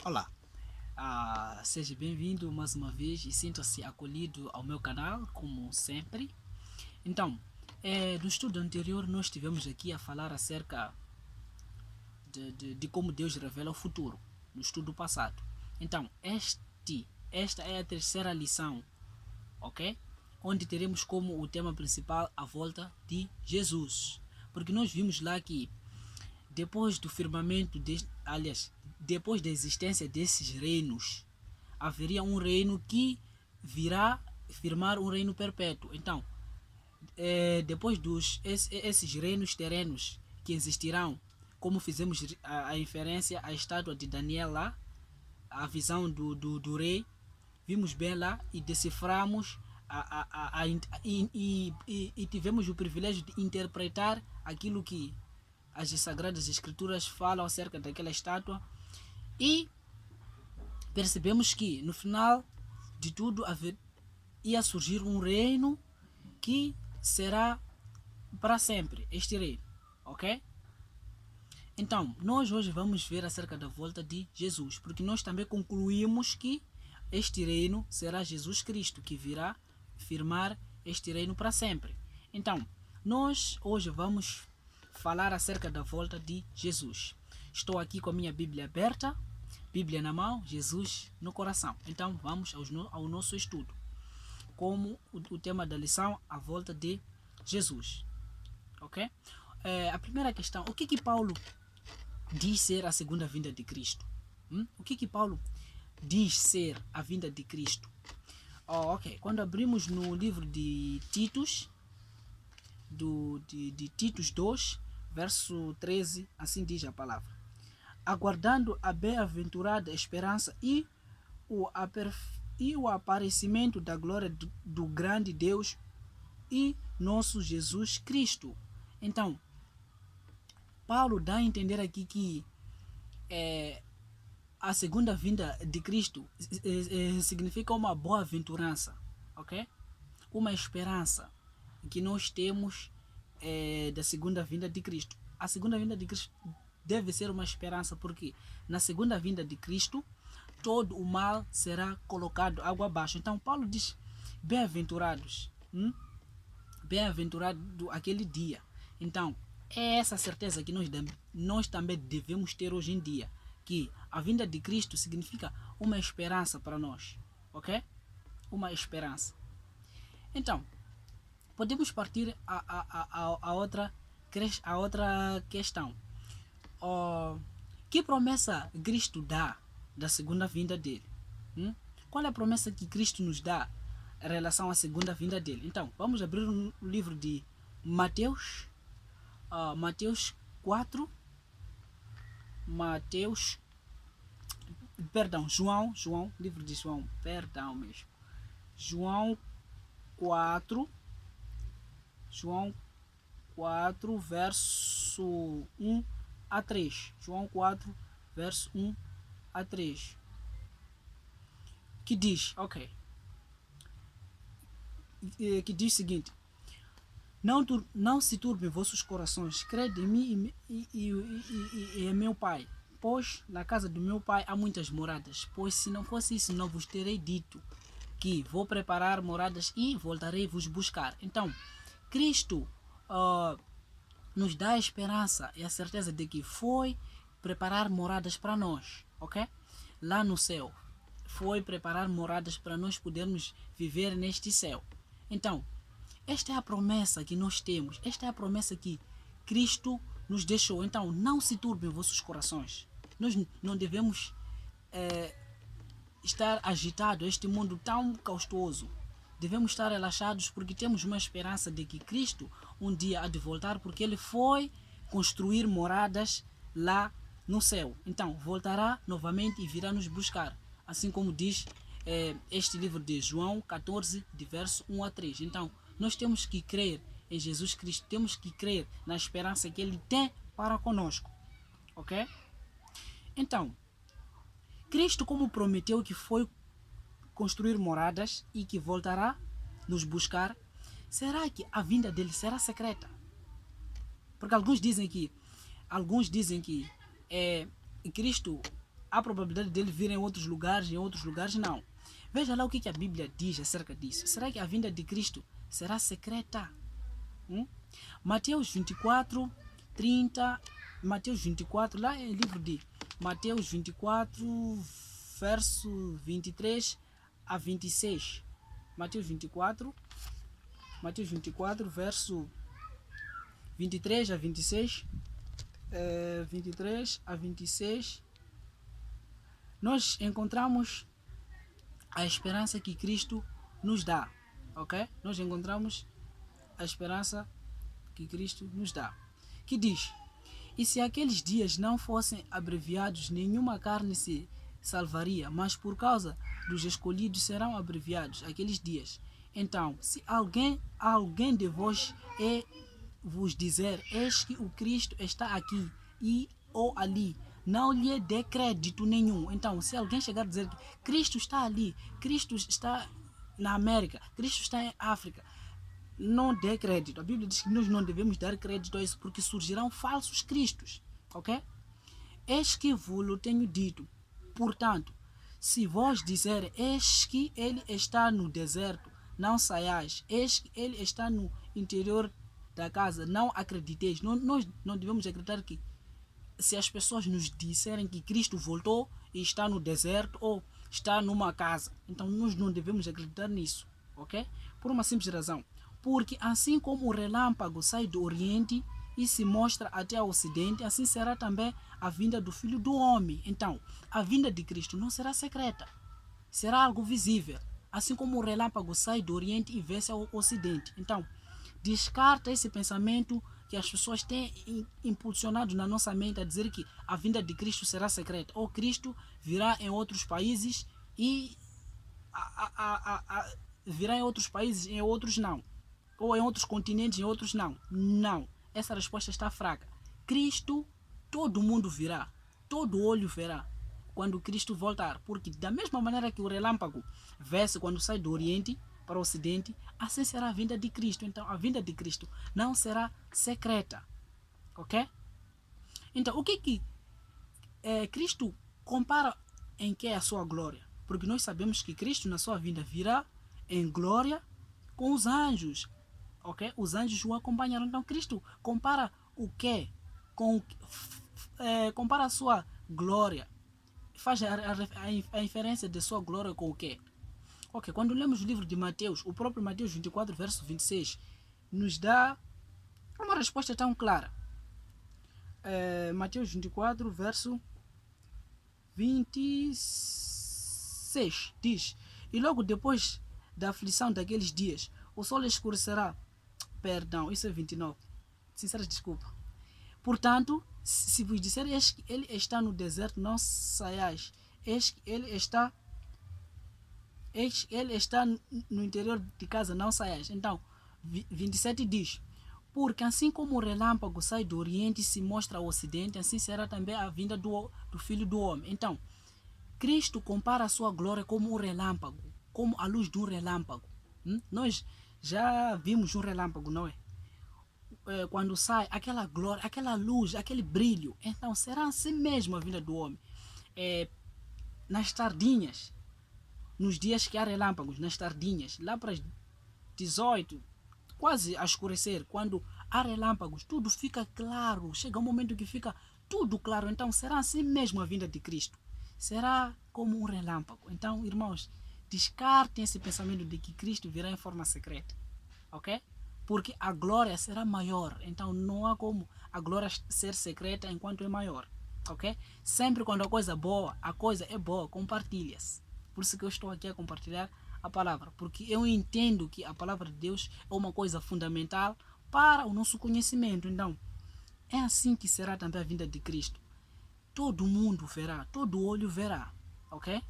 Olá, seja bem-vindo mais uma vez e sinta-se acolhido ao meu canal, como sempre. Então, no estudo anterior nós estivemos aqui a falar acerca de como Deus revela o futuro, no estudo passado. Então, esta é a terceira lição, ok? Onde teremos como o tema principal a volta de Jesus. Porque nós vimos lá que depois do firmamento, aliás, depois da existência desses reinos, haveria um reino que virá firmar um reino perpétuo. Então, depois esses reinos terrenos que existirão, como fizemos a inferência à estátua de Daniel lá, a visão do rei, vimos bem lá e deciframos e tivemos o privilégio de interpretar aquilo que as Sagradas Escrituras falam acerca daquela estátua e percebemos que no final de tudo ia surgir um reino que será para sempre este reino, ok? Então, nós hoje vamos ver acerca da volta de Jesus, porque nós também concluímos que este reino será Jesus Cristo que virá firmar este reino para sempre. Então, nós hoje vamos falar acerca da volta de Jesus. Estou aqui com a minha Bíblia aberta, Bíblia na mão, Jesus no coração. Então, vamos ao nosso estudo. Como o tema da lição, a volta de Jesus. Ok? A primeira questão, o que Paulo diz ser a segunda vinda de Cristo? O que Paulo diz ser a vinda de Cristo? Ok. Quando abrimos no livro de Titus, de Titus 2, verso 13, assim diz a palavra. Aguardando a bem-aventurada esperança e o aparecimento da glória do grande Deus e nosso Jesus Cristo. Então, Paulo dá a entender aqui que a segunda vinda de Cristo significa uma boa-aventurança, ok? Uma esperança que nós temos da segunda vinda de Cristo. A segunda vinda de Cristo deve ser uma esperança porque na segunda vinda de Cristo todo o mal será colocado água abaixo. Então Paulo diz: bem-aventurados, bem-aventurado aquele dia. Então é essa certeza que nós também devemos ter hoje em dia, que a vinda de Cristo significa uma esperança para nós, ok? Uma esperança. Então, podemos partir a outra questão. Que promessa Cristo dá da segunda vinda dele? Qual é a promessa que Cristo nos dá em relação à segunda vinda dele? Então, vamos abrir o livro de Mateus, Mateus 4, João, livro de João, perdão mesmo. João 4, João 4, verso 1 a 3. João 4, verso 1 a 3. Que diz, ok, que diz o seguinte: não se turbem vossos corações, crede em mim e em meu Pai, pois na casa do meu Pai há muitas moradas, pois se não fosse isso não vos terei dito que vou preparar moradas e voltarei vos buscar. Então, Cristo nos dá a esperança e a certeza de que foi preparar moradas para nós, ok? Lá no céu, foi preparar moradas para nós podermos viver neste céu. Então, esta é a promessa que nós temos, esta é a promessa que Cristo nos deixou. Então, não se turbem vossos corações. Nós não devemos estar agitados este mundo tão caustoso. Devemos estar relaxados porque temos uma esperança de que Cristo um dia há de voltar, porque ele foi construir moradas lá no céu. Então, voltará novamente e virá nos buscar. Assim como diz este livro de João 14, de verso 1 a 3. Então, nós temos que crer em Jesus Cristo, temos que crer na esperança que ele tem para conosco. Ok? Então, Cristo, como prometeu que foi construir moradas e que voltará nos buscar, será que a vinda dele será secreta? Porque alguns dizem que Cristo há probabilidade dele vir em outros lugares não. Veja lá o que a Bíblia diz acerca disso. Será que a vinda de Cristo será secreta? Mateus 24, 30, Mateus 24, lá é o livro de Mateus 24, verso 23 a 26. Mateus 24, verso 23 a 26. 23 a 26. Nós encontramos a esperança que Cristo nos dá, ok? Nós encontramos a esperança que Cristo nos dá, que diz: e se aqueles dias não fossem abreviados, nenhuma carne se salvaria, mas por causa dos escolhidos serão abreviados aqueles dias. Então, se alguém de vós vos dizer, eis que o Cristo está aqui e ou ali, não lhe dê crédito nenhum. Então, se alguém chegar a dizer que Cristo está ali, Cristo está na América, Cristo está em África, não dê crédito. A Bíblia diz que nós não devemos dar crédito a isso, porque surgirão falsos cristos, ok? Eis que vos tenho dito. Portanto, se vós disserem, eis que ele está no deserto, não saiais, eis que ele está no interior da casa, não acrediteis. Nós não devemos acreditar que, se as pessoas nos disserem que Cristo voltou e está no deserto ou está numa casa, então nós não devemos acreditar nisso, ok? Por uma simples razão. Porque assim como o relâmpago sai do Oriente e se mostra até o Ocidente, assim será também a vinda do Filho do Homem. Então, a vinda de Cristo não será secreta, será algo visível. Assim como o relâmpago sai do Oriente e vê-se ao Ocidente. Então, descarta esse pensamento que as pessoas têm impulsionado na nossa mente a dizer que a vinda de Cristo será secreta, ou Cristo virá em outros países e virá em outros países, em outros não, ou em outros continentes, em outros não. Não, essa resposta está fraca. Cristo, todo mundo virá, todo olho verá quando Cristo voltar, porque da mesma maneira que o relâmpago vê-se quando sai do Oriente para o Ocidente, assim será a vinda de Cristo. Então, a vinda de Cristo não será secreta, ok? Então, o que Cristo compara em que é a sua glória? Porque nós sabemos que Cristo, na sua vinda, virá em glória com os anjos, ok? Os anjos o acompanharam. Então, Cristo compara o que? Compara a sua glória, faz a inferência de sua glória com o que? Ok, quando lemos o livro de Mateus, o próprio Mateus 24, verso 26, nos dá uma resposta tão clara. Mateus 24, verso 26, diz: e logo depois da aflição daqueles dias, o sol escurecerá. Perdão, isso é 29. Sincera desculpa. Portanto, se vos disser, eis que ele está no deserto, não saiais. Eis que ele está no interior de casa, não saias. Então, 27 diz: porque assim como o relâmpago sai do Oriente e se mostra ao Ocidente, assim será também a vinda do Filho do Homem. Então, Cristo compara a sua glória como um relâmpago, como a luz de um relâmpago. Nós já vimos um relâmpago, não é? Quando sai aquela glória, aquela luz, aquele brilho, então será assim mesmo a vinda do homem. Nas tardinhas, nos dias que há relâmpagos, nas tardinhas, lá para as 18, quase a escurecer, quando há relâmpagos, tudo fica claro, chega um momento que fica tudo claro. Então será assim mesmo a vinda de Cristo, será como um relâmpago. Então, irmãos, descartem esse pensamento de que Cristo virá em forma secreta, ok? Porque a glória será maior, então não há como a glória ser secreta enquanto é maior, ok? Sempre quando a coisa é boa, compartilha-se. Por isso que eu estou aqui a compartilhar a palavra, porque eu entendo que a palavra de Deus é uma coisa fundamental para o nosso conhecimento. Então, é assim que será também a vinda de Cristo. Todo mundo verá, todo olho verá, ok?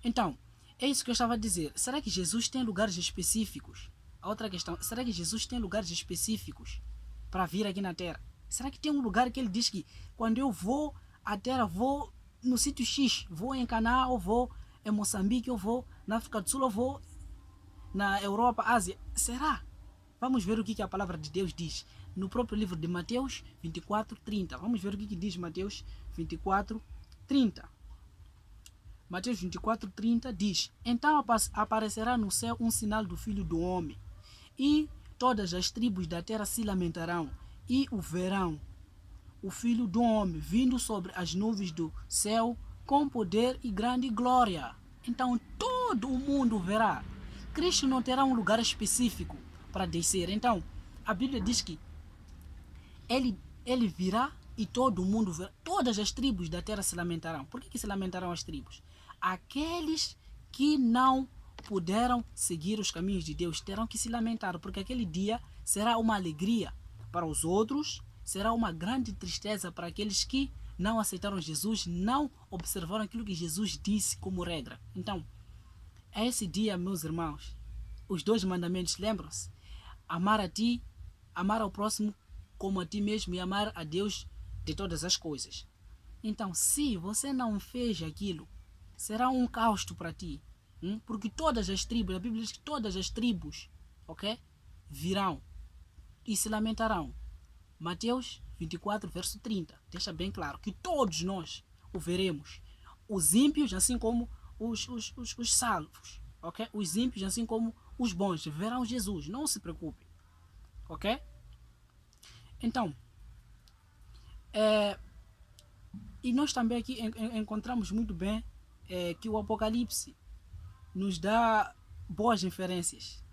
Então, é isso que eu estava a dizer. Será que Jesus tem lugares específicos? A outra questão, será que Jesus tem lugares específicos para vir aqui na Terra? Será que tem um lugar que ele diz que quando eu vou à Terra, vou no sítio X, vou em Canaã, ou vou em Moçambique, ou vou na África do Sul, ou vou na Europa, Ásia? Será? Vamos ver o que a palavra de Deus diz. no próprio livro de Mateus 24:30. Vamos ver o que diz Mateus 24:30. Mateus 24:30 diz: Então aparecerá no céu um sinal do Filho do Homem, e todas as tribos da terra se lamentarão, e o verão, o Filho do Homem, vindo sobre as nuvens do céu, com poder e grande glória. Então todo o mundo verá. Cristo não terá um lugar específico para descer. Então, a Bíblia diz que ele virá e todo mundo verá. Todas as tribos da terra se lamentarão. Por que se lamentarão as tribos? Aqueles que não puderam seguir os caminhos de Deus terão que se lamentar, porque aquele dia será uma alegria para os outros, será uma grande tristeza para aqueles que não aceitaram Jesus, não observaram aquilo que Jesus disse como regra. Então, é esse dia, meus irmãos, os 2 mandamentos, lembram-se? Amar a ti, amar ao próximo como a ti mesmo e amar a Deus de todas as coisas. Então, se você não fez aquilo, será um caos para ti. Porque todas as tribos, a Bíblia diz que todas as tribos, ok, virão e se lamentarão. Mateus 24:30 deixa bem claro que todos nós o veremos. Os ímpios, assim como os salvos, ok? Os ímpios, assim como os bons, verão Jesus. Não se preocupe, ok? Então, e nós também aqui encontramos muito bem que o Apocalipse nos dá boas inferências.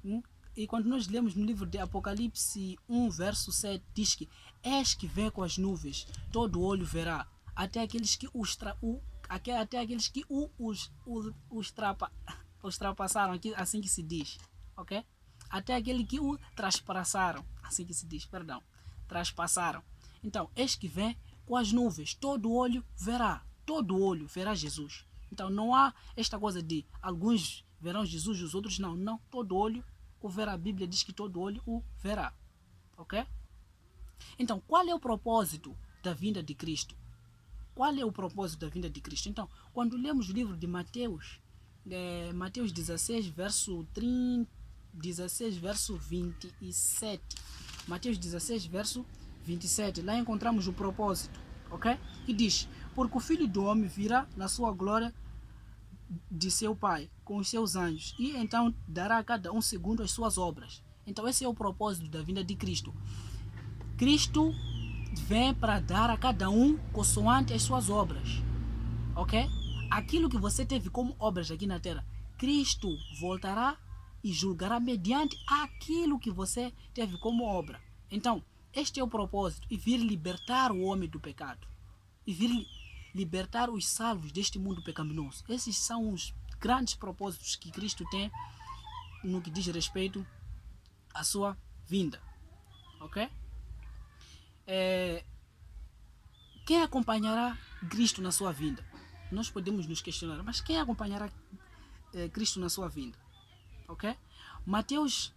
E quando nós lemos no livro de Apocalipse 1:7, diz que eis que vem com as nuvens, todo olho verá, até aqueles que os trapassaram, assim que se diz, ok? Até aquele que o traspassaram, assim que se diz, perdão, traspassaram. Então, eis que vem com as nuvens, todo olho verá Jesus. Então, não há esta coisa de alguns verão Jesus e os outros não, todo olho o verá. A Bíblia diz que todo olho o verá, ok? Então, qual é o propósito da vinda de Cristo? Qual é o propósito da vinda de Cristo? Então, quando lemos o livro de Mateus, Mateus 16, verso 27. Mateus 16, verso 27. Lá encontramos o propósito, ok? Que diz: porque o Filho do Homem virá na sua glória de seu Pai, com os seus anjos, e então dará a cada um segundo as suas obras. Então esse é o propósito da vinda de Cristo. Cristo vem para dar a cada um consoante as suas obras, ok? Aquilo que você teve como obras aqui na terra, Cristo voltará e julgará mediante aquilo que você teve como obra. Então, este é o propósito, e vir libertar o homem do pecado, e vir libertar os salvos deste mundo pecaminoso. Esses são os grandes propósitos que Cristo tem no que diz respeito à sua vinda, ok? Quem acompanhará Cristo na sua vinda? Nós podemos nos questionar, mas quem acompanhará Cristo na sua vinda? Ok? Mateus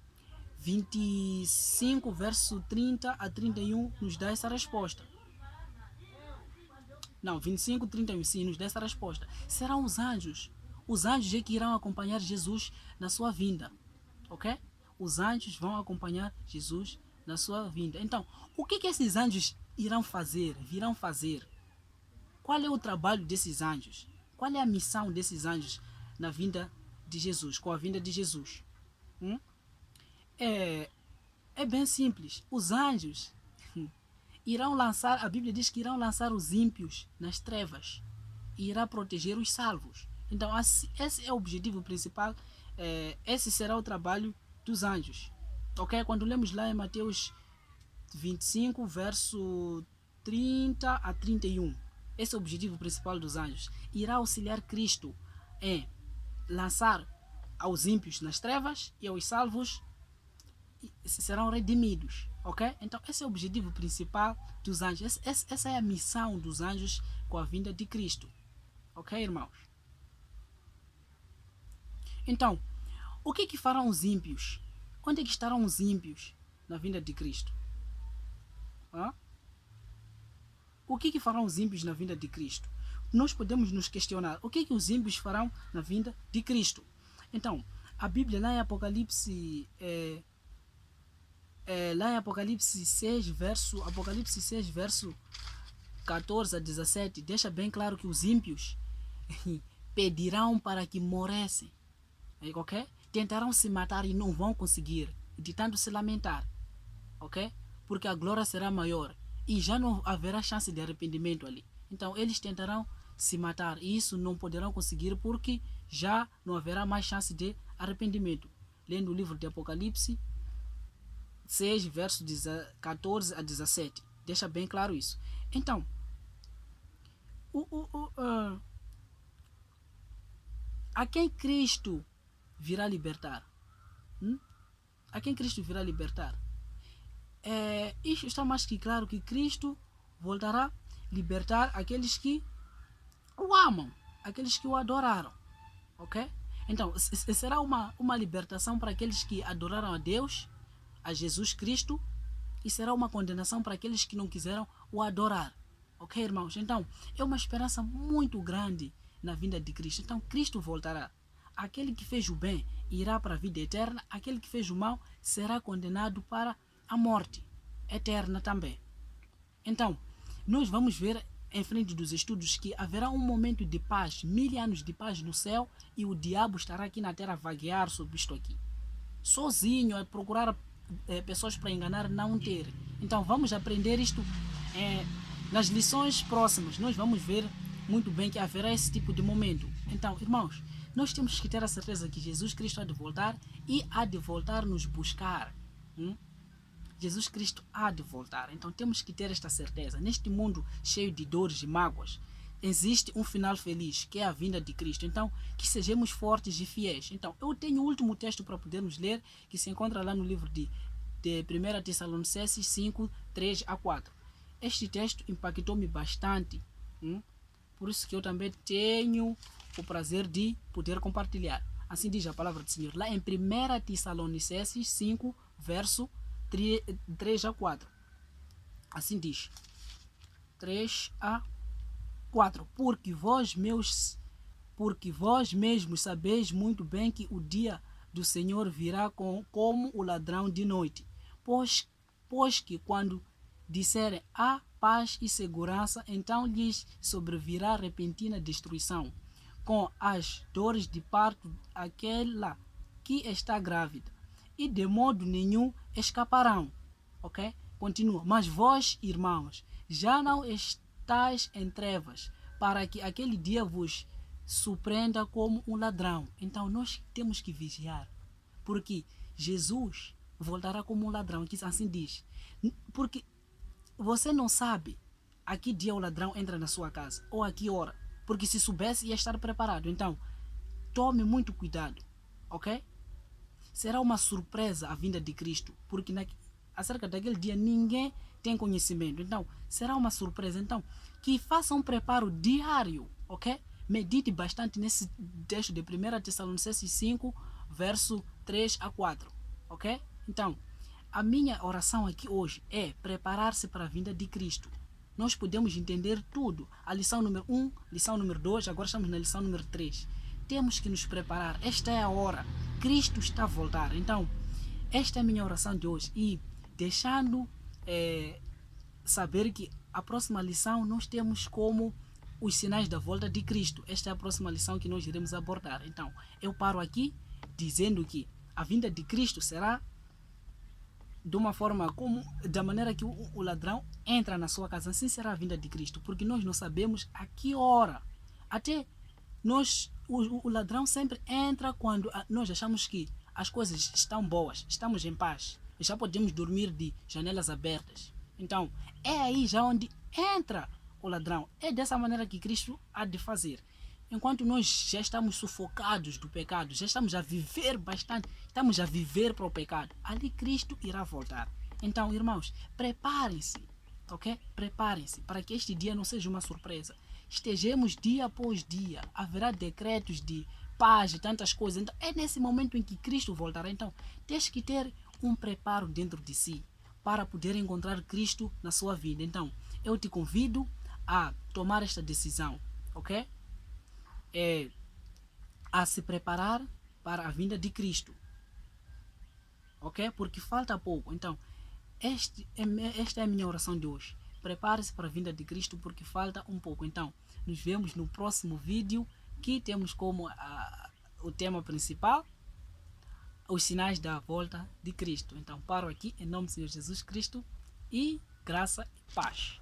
25, verso 30 a 31 nos dá essa resposta. Não, 25, 31, sim, nos dá essa resposta. Serão os anjos. Os anjos é que irão acompanhar Jesus na sua vinda. Ok? Os anjos vão acompanhar Jesus na sua vinda. Então, o que esses anjos irão fazer? Virão fazer? Qual é o trabalho desses anjos? Qual é a missão desses anjos na vinda de Jesus, com a vinda de Jesus? É bem simples. Os anjos irão lançar, a Bíblia diz que irão lançar os ímpios nas trevas e irá proteger os salvos. Então, esse é o objetivo principal. Esse será o trabalho dos anjos. Ok? Quando lemos lá em Mateus 25, verso 30 a 31. Esse é o objetivo principal dos anjos. Irá auxiliar Cristo em lançar aos ímpios nas trevas e aos salvos serão redimidos. Ok? Então esse é o objetivo principal dos anjos. Essa é a missão dos anjos com a vinda de Cristo. Ok, irmãos? Então, o que farão os ímpios? Onde é que estarão os ímpios na vinda de Cristo? O que farão os ímpios na vinda de Cristo? Nós podemos nos questionar, o que os ímpios farão na vinda de Cristo? Então, a Bíblia lá em Apocalipse lá em Apocalipse 6, verso 14 a 17, deixa bem claro que os ímpios pedirão para que morressem, ok? Tentarão se matar e não vão conseguir, de tanto se lamentar, ok? Porque a glória será maior e já não haverá chance de arrependimento ali. Então eles tentarão se matar e isso não poderão conseguir porque já não haverá mais chance de arrependimento. Lendo o livro de Apocalipse 6, verso 14 a 17, deixa bem claro isso. Então, a quem Cristo virá libertar? A quem Cristo virá libertar? Isto está mais que claro que Cristo voltará libertar aqueles que o amam, aqueles que o adoraram, ok? Então, será uma libertação para aqueles que adoraram a Deus, a Jesus Cristo, e será uma condenação para aqueles que não quiseram o adorar, ok, irmãos? Então, é uma esperança muito grande na vinda de Cristo. Então, Cristo voltará. Aquele que fez o bem irá para a vida eterna, aquele que fez o mal será condenado para a morte eterna também. Então, nós vamos ver em frente dos estudos que haverá um momento de paz, 1000 anos de paz no céu, e o diabo estará aqui na terra a vaguear sobre isto aqui, sozinho, a procurar pessoas para enganar, não ter. Então vamos aprender isto nas lições próximas. Nós vamos ver muito bem que haverá esse tipo de momento. Então, irmãos, nós temos que ter a certeza que Jesus Cristo há de voltar e há de voltar nos buscar. Jesus Cristo há de voltar. Então temos que ter esta certeza. Neste mundo cheio de dores e mágoas, existe um final feliz, que é a vinda de Cristo. Então, que sejamos fortes e fiéis. Então, eu tenho o último texto para podermos ler, que se encontra lá no livro de 1 Tessalonicenses 5, 3 a 4. Este texto impactou-me bastante. Por isso que eu também tenho o prazer de poder compartilhar. Assim diz a palavra do Senhor. Lá em 1 Tessalonicenses 5, verso 3 a 4. Assim diz. 3 a 4. Porque vós mesmos sabeis muito bem que o dia do Senhor virá como o ladrão de noite. Pois que quando disserem há paz e segurança, então lhes sobrevirá repentina destruição, com as dores de parto aquela que está grávida, e de modo nenhum escaparão. Ok? Continua. Mas vós, irmãos, já não estáis em trevas, para que aquele dia vos surpreenda como um ladrão. Então nós temos que vigiar, porque Jesus voltará como um ladrão, que assim diz. Porque você não sabe a que dia o ladrão entra na sua casa, ou a que hora, porque se soubesse ia estar preparado. Então tome muito cuidado, ok? Será uma surpresa a vinda de Cristo, porque acerca daquele dia ninguém tem conhecimento. Então será uma surpresa. Então que faça um preparo diário, ok? Medite bastante nesse texto de 1 Tessalonicenses 5, verso 3 a 4, ok? Então, a minha oração aqui hoje é preparar-se para a vinda de Cristo. Nós podemos entender tudo. A lição número 1, lição número 2, agora estamos na lição número 3. Temos que nos preparar. Esta é a hora. Cristo está a voltar. Então, esta é a minha oração de hoje. E deixando saber que a próxima lição nós temos como os sinais da volta de Cristo. Esta é a próxima lição que nós iremos abordar. Então, eu paro aqui dizendo que a vinda de Cristo será de uma forma como, da maneira que o ladrão entra na sua casa. Assim será a vinda de Cristo, porque nós não sabemos a que hora. Até nós, o ladrão sempre entra quando nós achamos que as coisas estão boas, estamos em paz, já podemos dormir de janelas abertas. Então, é aí já onde entra o ladrão. É dessa maneira que Cristo há de fazer. Enquanto nós já estamos sufocados do pecado, já estamos a viver bastante, estamos a viver para o pecado, ali Cristo irá voltar. Então, irmãos, preparem-se, ok? Preparem-se para que este dia não seja uma surpresa. Estejamos dia após dia, haverá decretos de paz e tantas coisas. Então, é nesse momento em que Cristo voltará. Então, tens que ter um preparo dentro de si para poder encontrar Cristo na sua vida. Então, eu te convido a tomar esta decisão, ok? A se preparar para a vinda de Cristo, ok? Porque falta pouco. Então Esta é a minha oração de hoje. Prepare-se para a vinda de Cristo, porque falta um pouco. Então, nos vemos no próximo vídeo, que temos como o tema principal os sinais da volta de Cristo. Então, paro aqui em nome do Senhor Jesus Cristo e graça e paz.